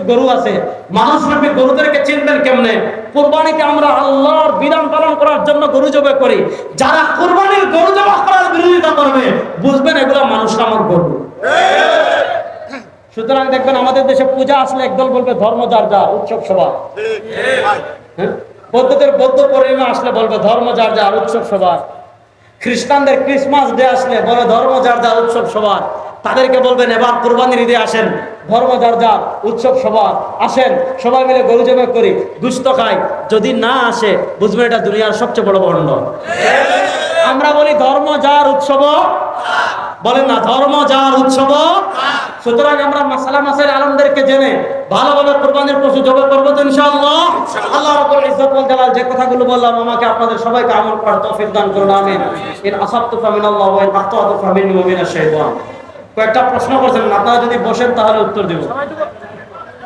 গরু আছে, মানুষ রূপী গরুদেরকে চিনবেন কেমনে? কুরবানিতে আমরা আল্লাহর বিধান পালন করার জন্য গরু জবাই করি। যারা কুরবানির গরু জবাই করার বিরোধিতা করবে, বুঝবেন এগুলো মানুষ নামক গরু। সুতরাং দেখবেন আমাদের দেশে পূজা আসলে একদল বলবে ধর্ম যার যার, উৎসব সভা। বৌদ্ধদের বৌদ্ধ পূর্ণিমা আসলে বলবে ধর্ম যার যার, উৎসব সভা। খ্রিস্টানদের ক্রিসমাস ডে আসলে বলে ধর্ম যার যার, উৎসব সভা। তাদেরকে বলবেন এবার কুরবানির ঈদে আসেন, ধর্ম যার যার, উৎসব সভা। আসেন সবাই মিলে গরু জবাই করি, গুস্ত খাই। যদি না আসে, বুঝবেন এটা দুনিয়ার সবচেয়ে বড় ভণ্ড। আমরা বলি ধর্ম যার, উৎসব বলেন না, ধর্ম যার, উৎসব। সুতরাং আমরা মাসালা মাসাইল আলমদেরকে জেনে ভালোভাবে কুরবানির পশু জবাই করবো তো ইনশাআল্লাহ। আল্লাহ রাব্বুল ইজ্জত ওয়াল জালাল যে কথাগুলো বললাম, আমাকে আপনাদের সবাইকে আমল করার তৌফিক দান করুন, আমিন। ইন আসাবতু ফামিনাল্লাহি ওয়া ইন আখতাতু ফামিন্নি ওয়া মিনাশ শাইতান। কয়েকটা প্রশ্ন করছেন, আপনারা যদি বসেন তাহলে উত্তর দেব।